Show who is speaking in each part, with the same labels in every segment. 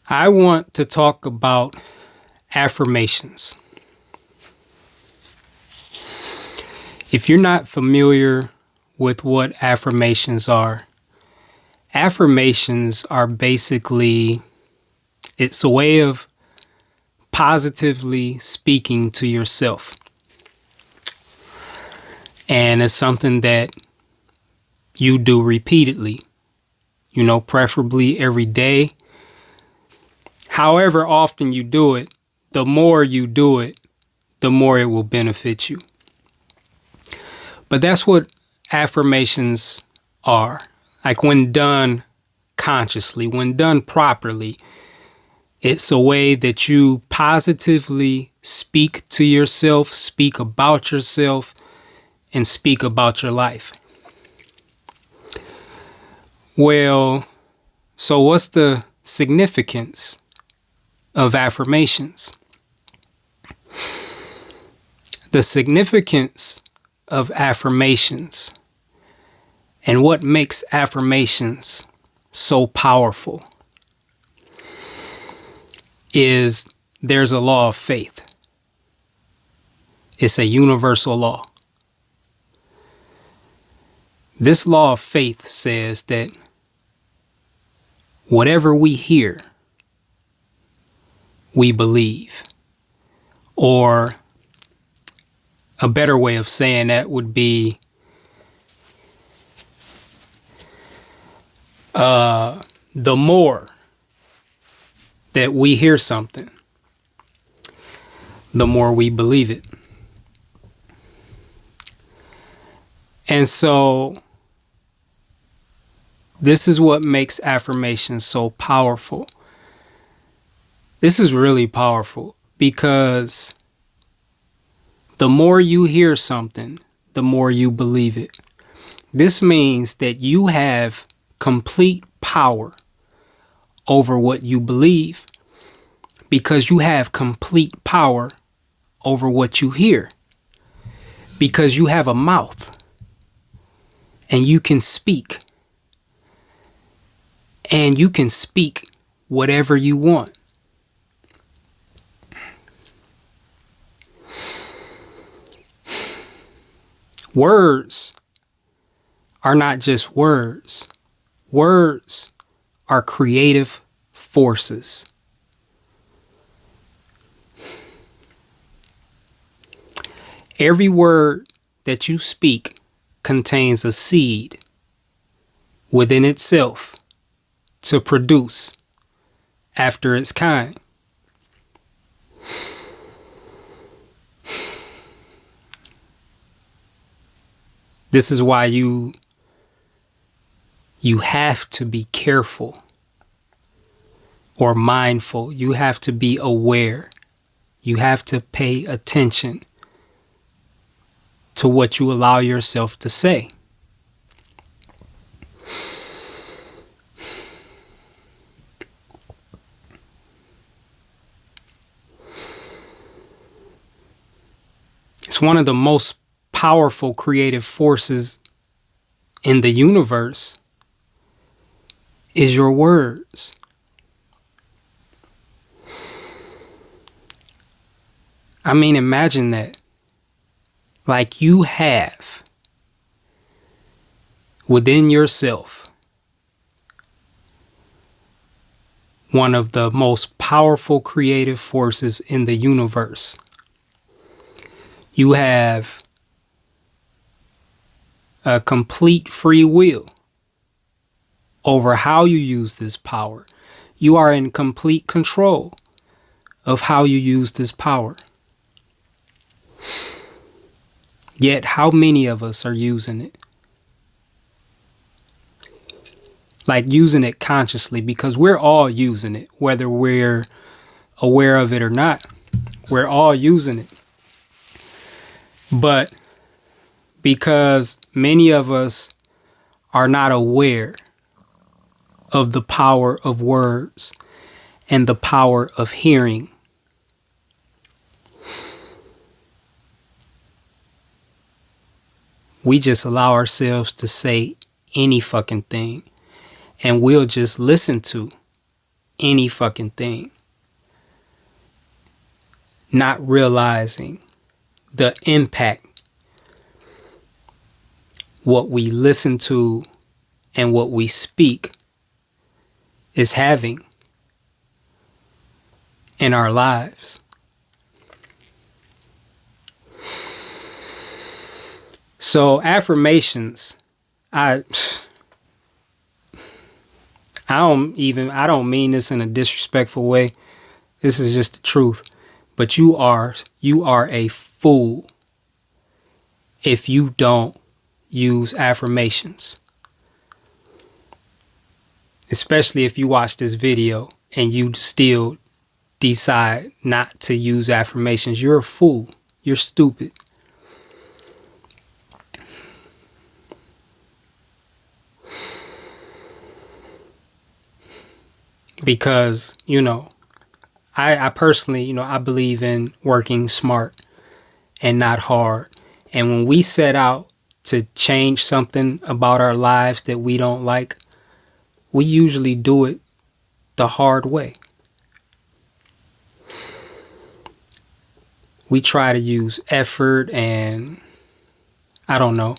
Speaker 1: I want to talk about affirmations. If you're not familiar with what affirmations are basically, it's a way of positively speaking to yourself. And it's something that you do repeatedly, preferably every day. However often you do it, the more you do it, the more it will benefit you. But that's what affirmations are. Like when done consciously, when done properly, it's a way that you positively speak to yourself, speak about yourself, and speak about your life. Well, so what's the significance of affirmations? The significance of affirmations and what makes affirmations so powerful is there's a law of faith. It's a universal law. This law of faith says that whatever we hear, we believe. Or a better way of saying that would be the more that we hear something, the more we believe it. And so this is what makes affirmations so powerful. This is really powerful because the more you hear something, the more you believe it. This means that you have complete power over what you believe because you have complete power over what you hear, because you have a mouth and you can speak, and you can speak whatever you want. Words are not just words. Words are creative forces. Every word that you speak contains a seed within itself to produce after its kind. This is why you have to be careful or mindful. You have to be aware. You have to pay attention to what you allow yourself to say. It's one of the most powerful creative forces in the universe is your words. I mean, imagine that. Like you have within yourself one of the most powerful creative forces in the universe. You have a complete free will over how you use this power. You are in complete control of how you use this power. Yet, how many of us are using it? Like using it consciously, because we're all using it, whether we're aware of it or not. We're all using it. But because many of us are not aware of the power of words and the power of hearing, we just allow ourselves to say any fucking thing, and we'll just listen to any fucking thing, not realizing the impact what we listen to and what we speak is having in our lives. So affirmations, I don't mean this in a disrespectful way. This is just the truth. But you are a fool if you don't use affirmations. Especially if you watch this video and you still decide not to use affirmations. You're a fool. You're stupid. Because, I personally, I believe in working smart and not hard. And when we set out to change something about our lives that we don't like, we usually do it the hard way. We try to use effort and, I don't know,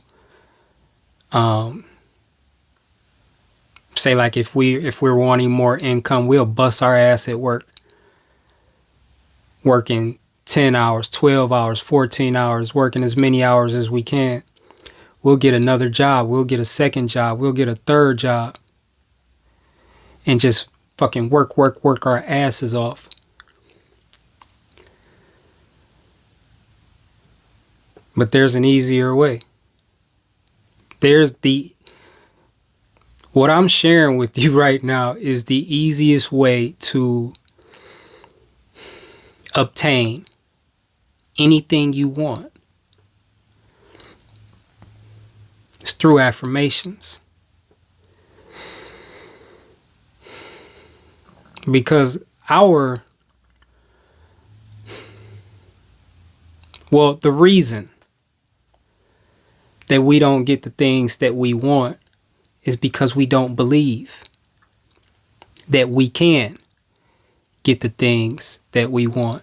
Speaker 1: say like if we're wanting more income, we'll bust our ass at work. Working 10 hours, 12 hours, 14 hours, working as many hours as we can. We'll get another job. We'll get a second job. We'll get a third job. And just fucking work our asses off. But there's an easier way. What I'm sharing with you right now is the easiest way to obtain anything you want. It's through affirmations. Because the reason that we don't get the things that we want is because we don't believe that we can get the things that we want.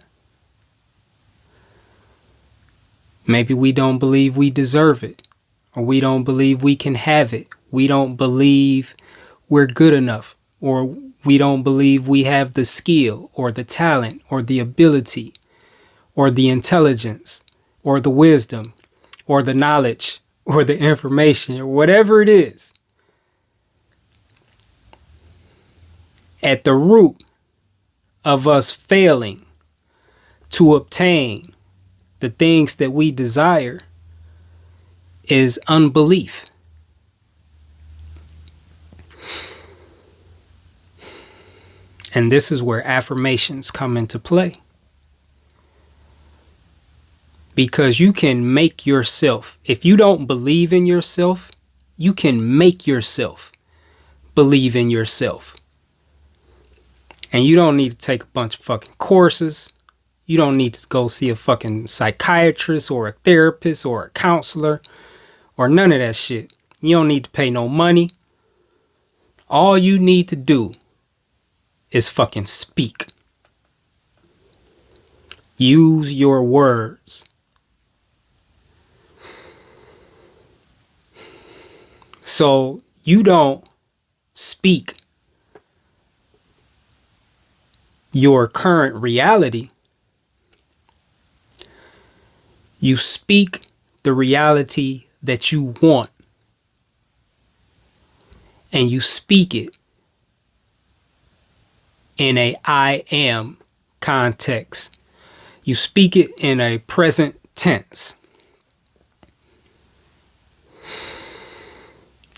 Speaker 1: Maybe we don't believe we deserve it, or we don't believe we can have it. We don't believe we're good enough, or we don't believe we have the skill or the talent or the ability or the intelligence or the wisdom or the knowledge or the information or whatever it is. At the root of us failing to obtain the things that we desire is unbelief. And this is where affirmations come into play. Because you can make yourself, if you don't believe in yourself, you can make yourself believe in yourself. And you don't need to take a bunch of fucking courses. You don't need to go see a fucking psychiatrist or a therapist or a counselor or none of that shit. You don't need to pay no money. All you need to do is fucking speak. Use your words. So you don't speak your current reality. You speak the reality that you want. And you speak it in a I am context. You speak it in a present tense.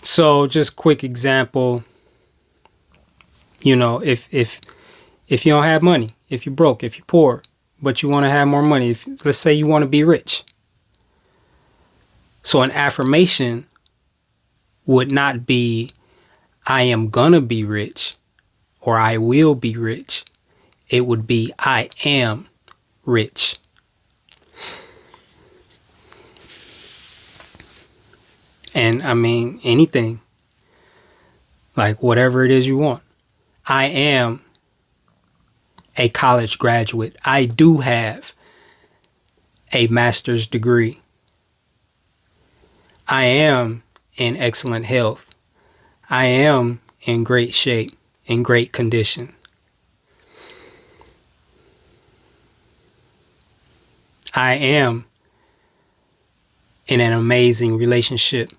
Speaker 1: So just quick example, if you don't have money, if you're broke, if you're poor, but you want to have more money, let's say you want to be rich. So an affirmation would not be, I am gonna be rich or I will be rich. It would be, I am rich. And I mean, anything, like whatever it is you want. I am a college graduate. I do have a master's degree. I am in excellent health. I am in great shape, in great condition. I am in an amazing relationship.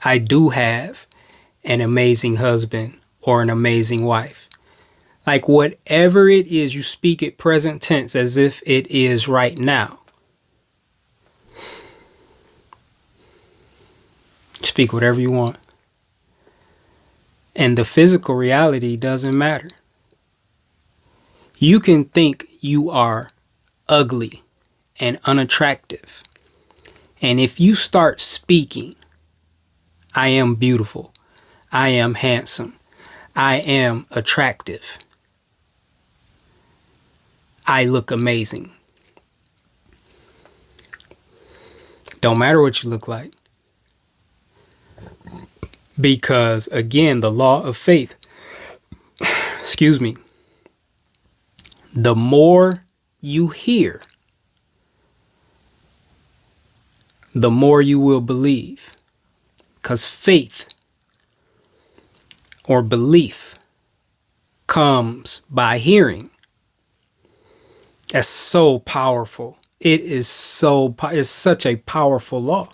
Speaker 1: I do have an amazing husband or an amazing wife. Like whatever it is, you speak it present tense as if it is right now. Speak whatever you want. And the physical reality doesn't matter. You can think you are ugly and unattractive. And if you start speaking, I am beautiful, I am handsome, I am attractive, I look amazing. Don't matter what you look like. Because again, the law of faith, excuse me, the more you hear, the more you will believe. Because faith or belief comes by hearing. That's so powerful. It's such a powerful law.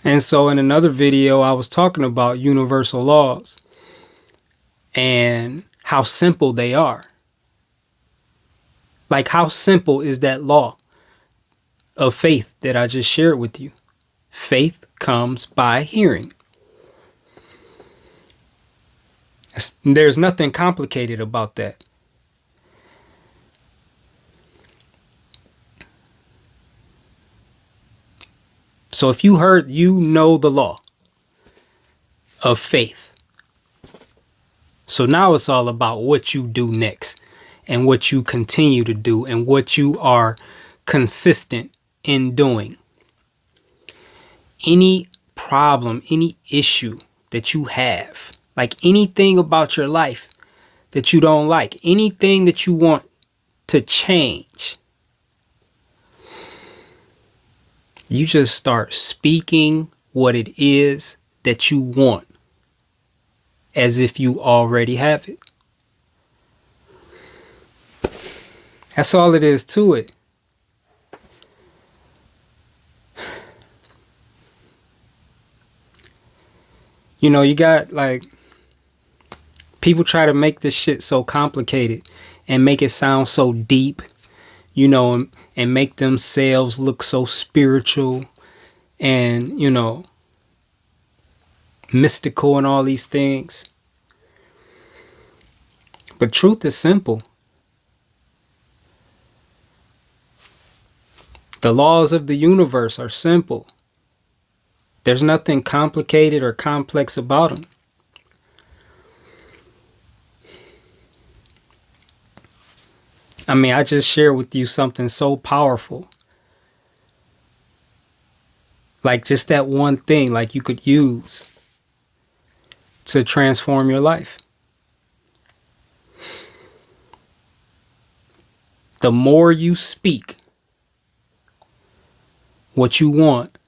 Speaker 1: And so in another video, I was talking about universal laws and how simple they are. Like, how simple is that law of faith that I just shared with you? Faith comes by hearing. There's nothing complicated about that. So if you heard, you know the law of faith. So now it's all about what you do next and what you continue to do and what you are consistent in doing. Any problem, any issue that you have, like anything about your life that you don't like, anything that you want to change, you just start speaking what it is that you want as if you already have it. That's all it is to it. You know, you got like people try to make this shit so complicated and make it sound so deep, you know, and make themselves look so spiritual and, you know, mystical and all these things. But truth is simple. The laws of the universe are simple. There's nothing complicated or complex about them. I mean, I just shared with you something so powerful. Like just that one thing, like you could use to transform your life. The more you speak what you want,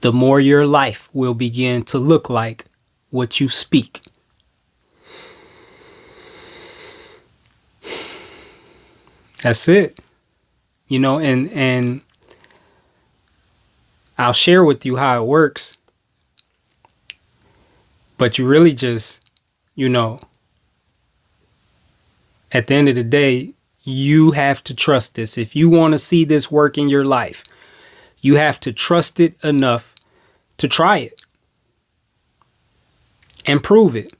Speaker 1: the more your life will begin to look like what you speak. That's it. You know, and I'll share with you how it works. But you really just, you know, at the end of the day, you have to trust this. If you want to see this work in your life, you have to trust it enough to try it and prove it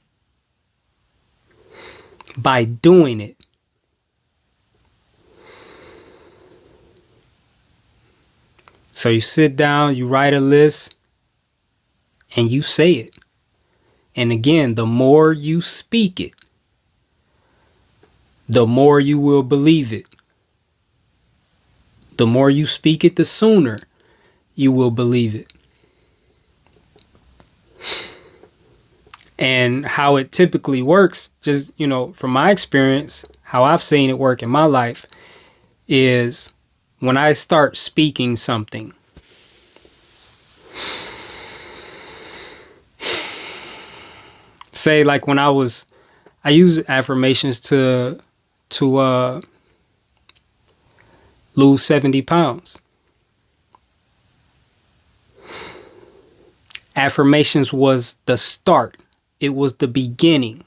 Speaker 1: by doing it. So you sit down, you write a list, and you say it. And again, the more you speak it, the more you will believe it. The more you speak it, the sooner you will believe it. And how it typically works, just, from my experience, how I've seen it work in my life is when I start speaking something, say like when I use affirmations to lose 70 pounds. Affirmations was the start. It was the beginning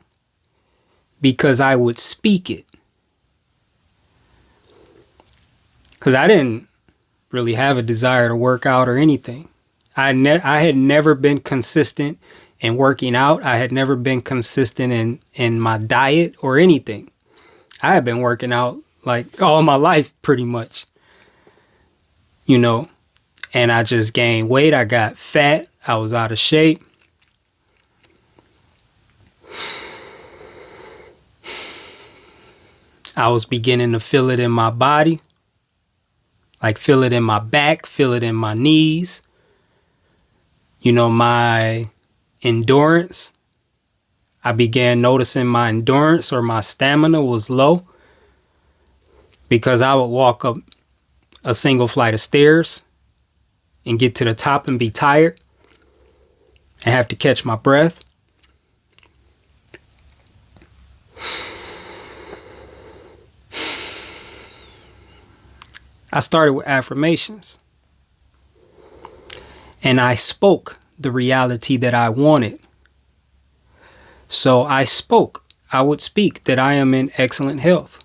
Speaker 1: because I would speak it. Because I didn't really have a desire to work out or anything. I had never been consistent in working out. I had never been consistent in my diet or anything. I had been working out like all my life pretty much, and I just gained weight. I got fat. I was out of shape. I was beginning to feel it in my body, like feel it in my back, feel it in my knees. My endurance. I began noticing my endurance or my stamina was low because I would walk up a single flight of stairs and get to the top and be tired and have to catch my breath. I started with affirmations and I spoke the reality that I wanted. So I would speak that I am in excellent health.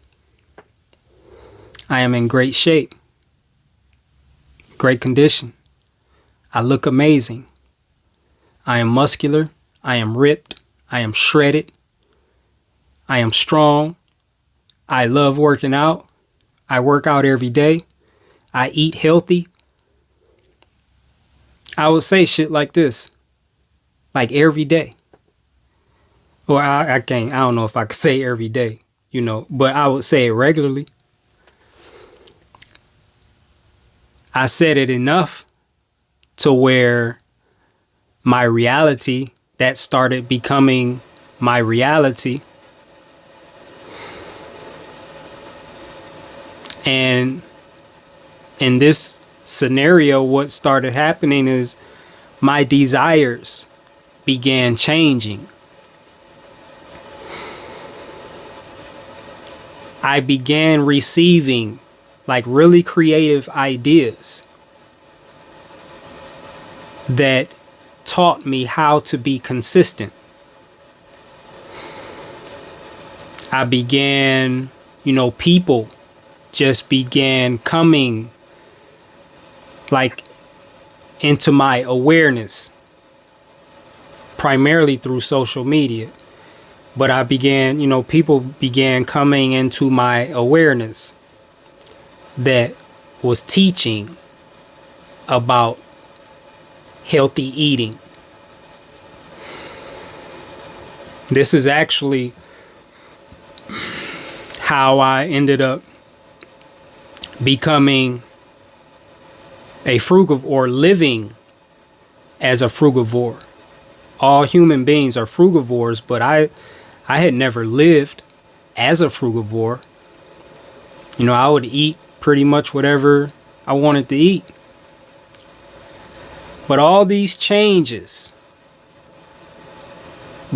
Speaker 1: I am in great shape, great condition. I look amazing. I am muscular. I am ripped. I am shredded. I am strong. I love working out. I work out every day. I eat healthy. I would say shit like this, like every day. Or I don't know if I could say every day, but I would say it regularly. I said it enough to where my reality, that started becoming my reality. And in this scenario, what started happening is my desires began changing. I began receiving like really creative ideas that taught me how to be consistent. I began, people just began coming like into my awareness, primarily through social media. But I began, people began coming into my awareness that was teaching about healthy eating. This is actually how I ended up becoming a frugivore, living as a frugivore. All human beings are frugivores, but I had never lived as a frugivore. I would eat pretty much whatever I wanted to eat. But all these changes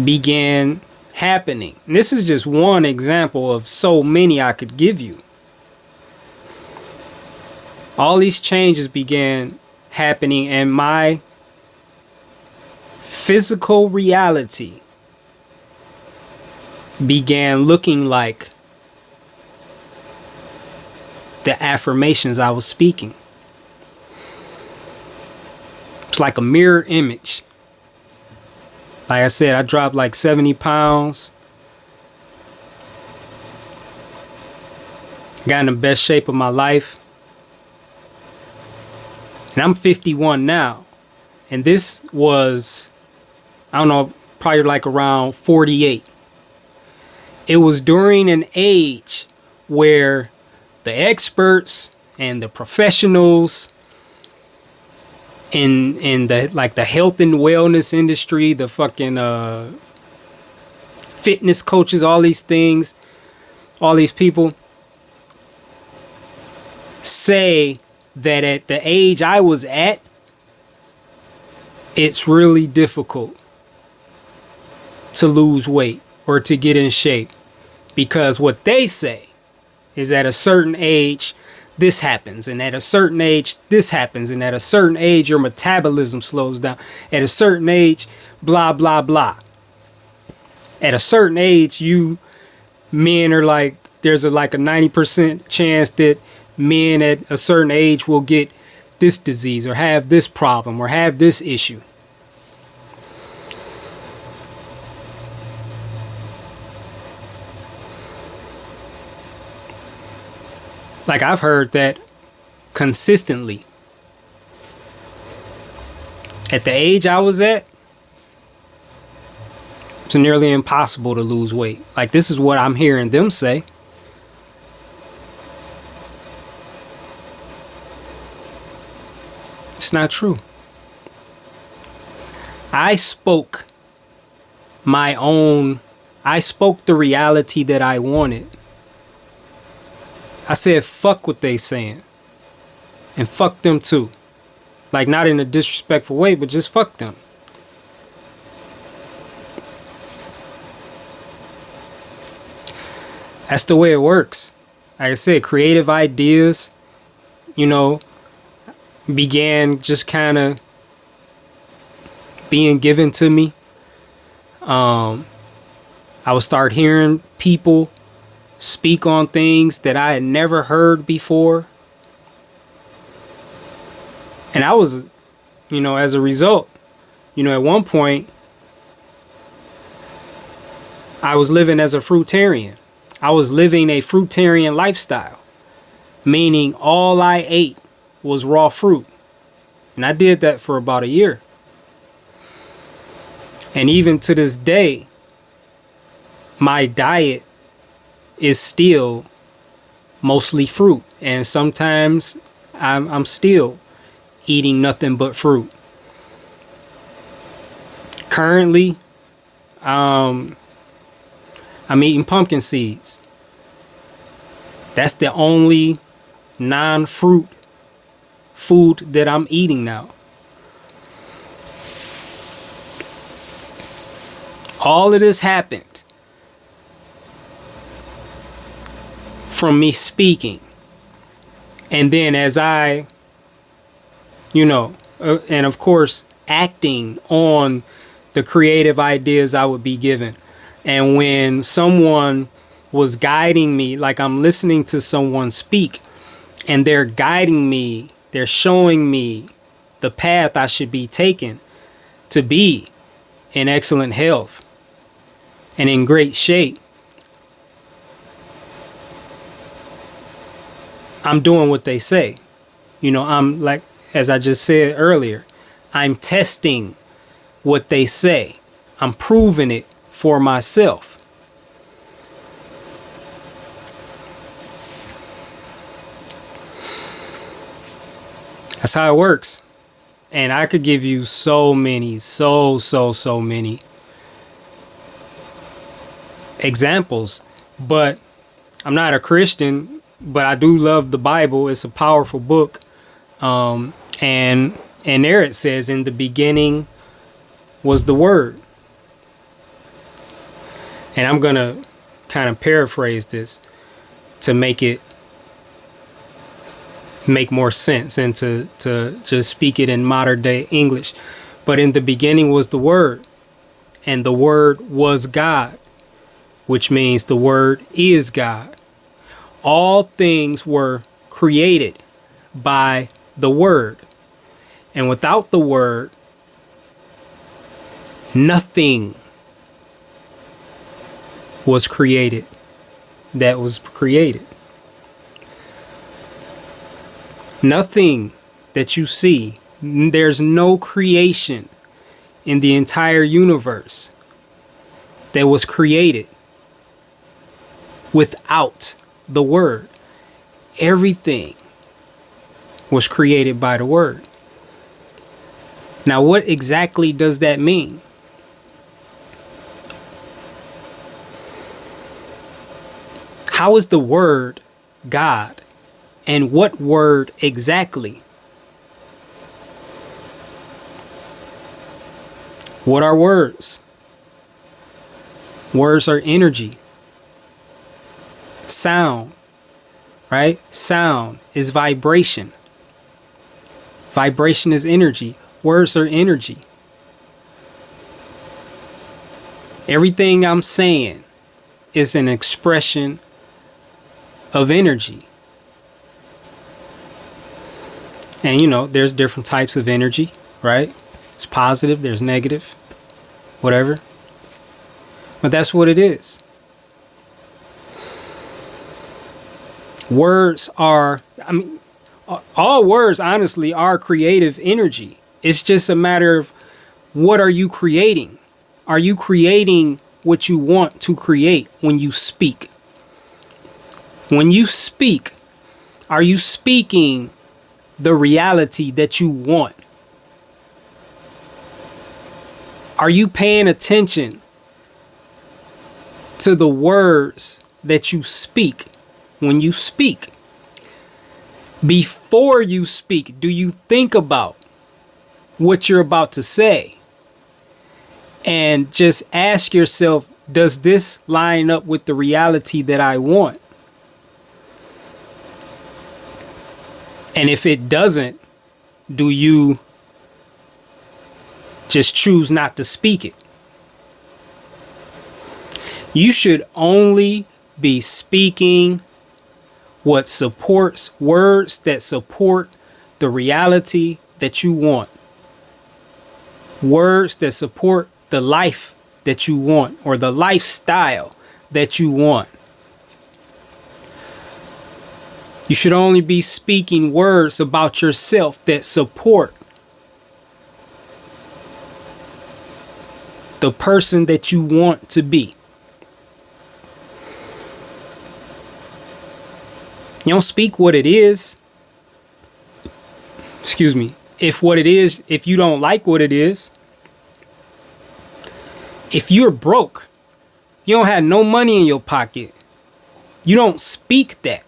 Speaker 1: began happening. And this is just one example of so many I could give you. All these changes began happening and my physical reality began looking like the affirmations I was speaking. It's like a mirror image. Like I said, I dropped like 70 pounds. Got in the best shape of my life. And I'm 51 now. And this was, I don't know, probably like around 48. It was during an age where the experts and the professionals in the like the health and wellness industry, the fucking fitness coaches, all these things, all these people say that at the age I was at, it's really difficult to lose weight or to get in shape, because what they say is at a certain age this happens, and at a certain age this happens, and at a certain age your metabolism slows down, at a certain age blah blah blah. At a certain age, men are like, there's like a 90% chance that men at a certain age will get this disease or have this problem or have this issue. Like, I've heard that consistently. At the age I was at, it's nearly impossible to lose weight. Like, this is what I'm hearing them say. It's not true. I spoke the reality that I wanted. I said, fuck what they saying. And fuck them too. Like, not in a disrespectful way, but just fuck them. That's the way it works. Like I said, creative ideas, began just kind of being given to me. I would start hearing people speak on things that I had never heard before. And I was, as a result, at one point, I was living as a fruitarian. I was living a fruitarian lifestyle, meaning all I ate was raw fruit. And I did that for about a year. And even to this day, my diet is still mostly fruit. And sometimes I'm still eating nothing but fruit. Currently, I'm eating pumpkin seeds. That's the only non-fruit food that I'm eating now. All of this happened from me speaking. And then as I, and of course, acting on the creative ideas I would be given. And when someone was guiding me, like I'm listening to someone speak, and they're guiding me, they're showing me the path I should be taking to be in excellent health and in great shape, I'm doing what they say. I'm like, as I just said earlier, I'm testing what they say. I'm proving it for myself. That's how it works. And I could give you so many examples, but I'm not a Christian, but I do love the Bible. It's a powerful book. And there it says, in the beginning was the Word. And I'm going to kind of paraphrase this to make more sense and to just speak it in modern day English. But in the beginning was the Word, and the Word was God, which means the Word is God. All things were created by the Word. And without the Word, nothing was created that was created. Nothing that you see, there's no creation in the entire universe that was created without the Word. Everything was created by the Word. Now, what exactly does that mean? How is the word God? And what word exactly? What are words? Words are energy. Sound, right? Sound is vibration. Vibration is energy. Words are energy. Everything I'm saying is an expression of energy. And you know, there's different types of energy, right? It's positive, there's negative, whatever. But that's what it is. Words are, all words honestly are creative energy. It's just a matter of what are you creating? Are you creating what you want to create when you speak? When you speak, are you speaking the reality that you want? Are you paying attention to the words that you speak when you speak? Before you speak, do you think about what you're about to say? And just ask yourself, does this line up with the reality that I want? And if it doesn't, do you just choose not to speak it? You should only be speaking what supports words that support the reality that you want. Words that support the life that you want or the lifestyle that you want. You should only be speaking words about yourself that support the person that you want to be. You don't speak what it is. Excuse me. If you don't like what it is, if you're broke, you don't have no money in your pocket, you don't speak that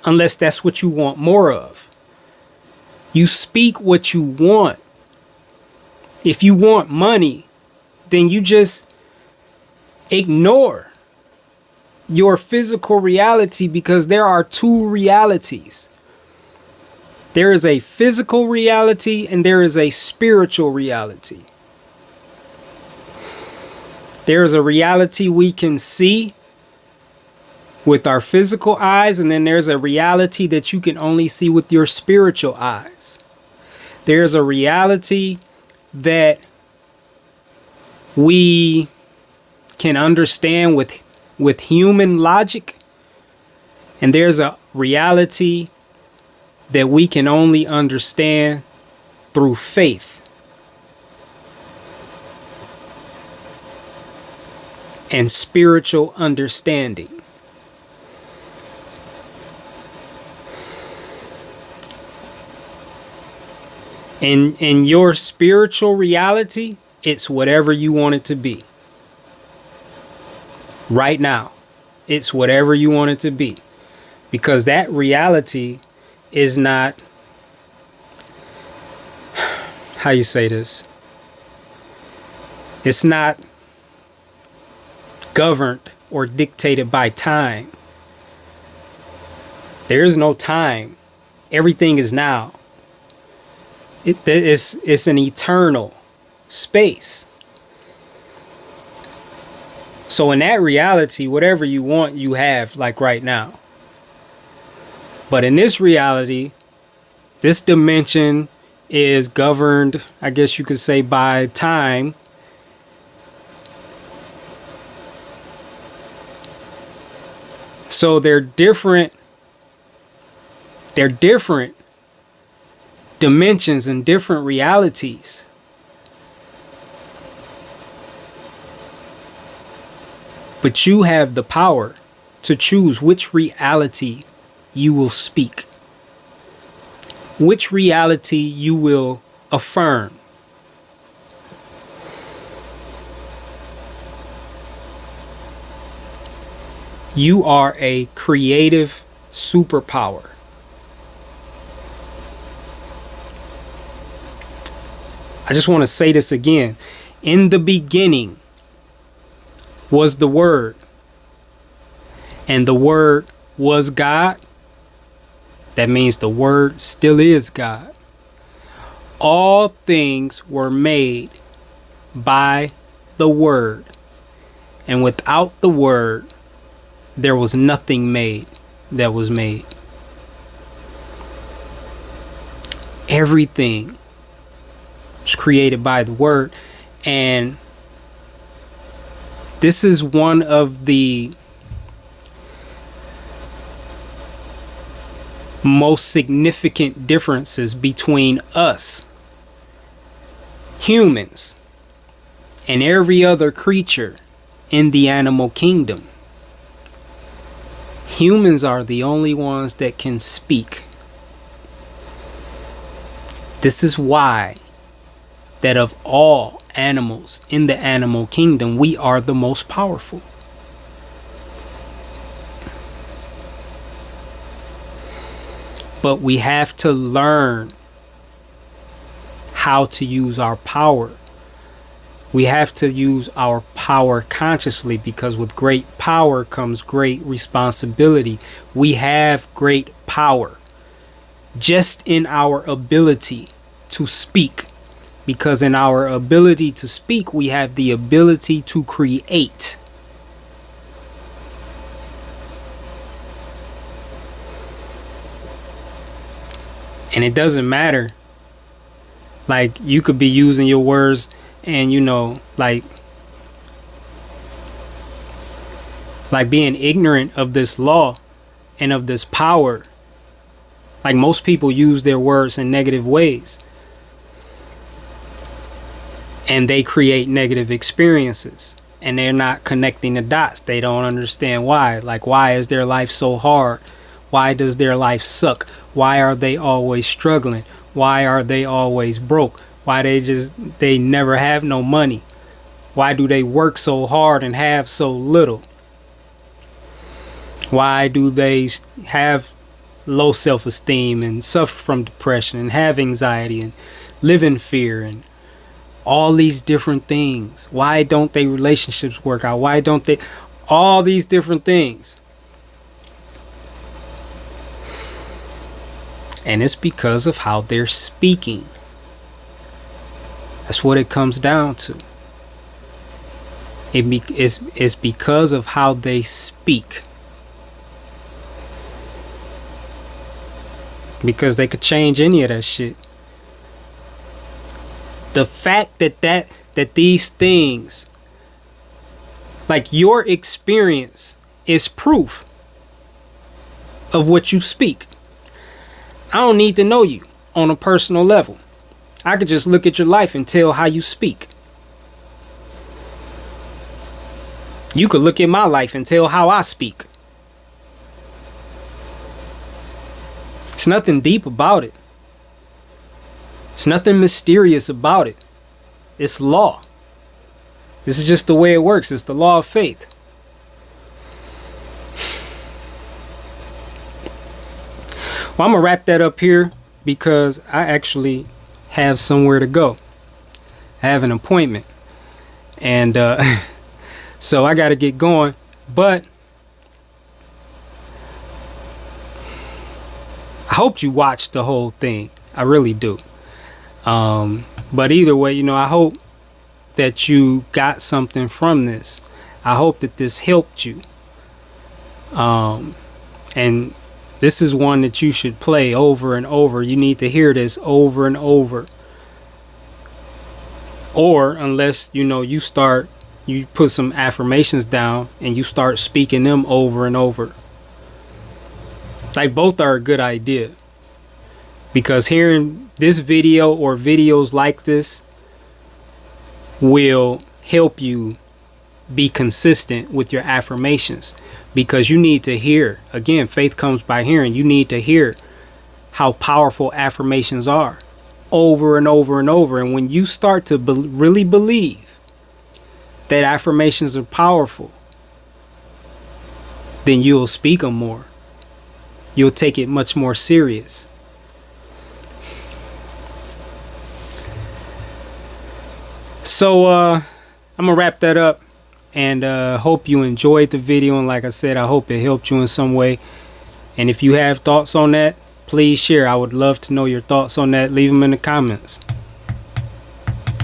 Speaker 1: unless that's what you want more of. You speak what you want. If you want money, then you just ignore your physical reality, because there are two realities. There is a physical reality and there is a spiritual reality. There is a reality we can see with our physical eyes, and then there's a reality that you can only see with your spiritual eyes. There's a reality that we can understand with human logic, and there's a reality that we can only understand through faith and spiritual understanding. In your spiritual reality, it's whatever you want it to be. Right now, it's whatever you want it to be. Because that reality is not, how you say this? It's not governed or dictated by time. There is no time. Everything is now. It's an eternal space. So in that reality, whatever you want, you have, like right now. But in this reality, this dimension is governed, I guess you could say, by time. So they're different dimensions and different realities. But you have the power to choose which reality you will speak, which reality you will affirm. You are a creative superpower. I just want to say this again. In the beginning was the Word, and the Word was God. That means the Word still is God. All things were made by the Word, and without the Word, there was nothing made that was made. Everything was created by the Word, and this is one of the most significant differences between us, humans, and every other creature in the animal kingdom. Humans are the only ones that can speak. This is why that of all animals in the animal kingdom, we are the most powerful. But we have to learn how to use our power. We have to use our power consciously, because with great power comes great responsibility. We have great power just in our ability to speak, because in our ability to speak, we have the ability to create. And it doesn't matter. Like, you could be using your words and, like being ignorant of this law and of this power. Like, most people use their words in negative ways, and they create negative experiences, and they're not connecting the dots. They don't understand why. Like, why is their life so hard? Why does their life suck? Why are they always struggling? Why are they always broke? Why they never have no money? Why do they work so hard and have so little? Why do they have low self-esteem and suffer from depression and have anxiety and live in fear and all these different things? Why don't their relationships work out? Why don't they? All these different things. And it's because of how they're speaking. That's what it comes down to. It's because of how they speak. Because they could change any of that shit. The fact that these things, like your experience, is proof of what you speak. I don't need to know you on a personal level. I could just look at your life and tell how you speak. You could look at my life and tell how I speak. It's nothing deep about it. It's nothing mysterious about it. It's law. This is just the way it works. It's the law of faith. Well, I'm going to wrap that up here because I actually have somewhere to go. I have an appointment. And so I got to get going. But I hope you watched the whole thing. I really do. But either way, I hope that you got something from this. I hope that this helped you. And this is one that you should play over and over. You need to hear this over and over. Or unless, you put some affirmations down and you start speaking them over and over. Like, both are a good idea. Because hearing this video or videos like this will help you be consistent with your affirmations. Because you need to hear, again, faith comes by hearing. You need to hear how powerful affirmations are over and over and over. And when you start to really believe that affirmations are powerful, then you'll speak them more. You'll take it much more serious. So I'm gonna wrap that up, and hope you enjoyed the video, and like I said, I hope it helped you in some way. And if you have thoughts on that, please share. I would love to know your thoughts on that. Leave them in the comments.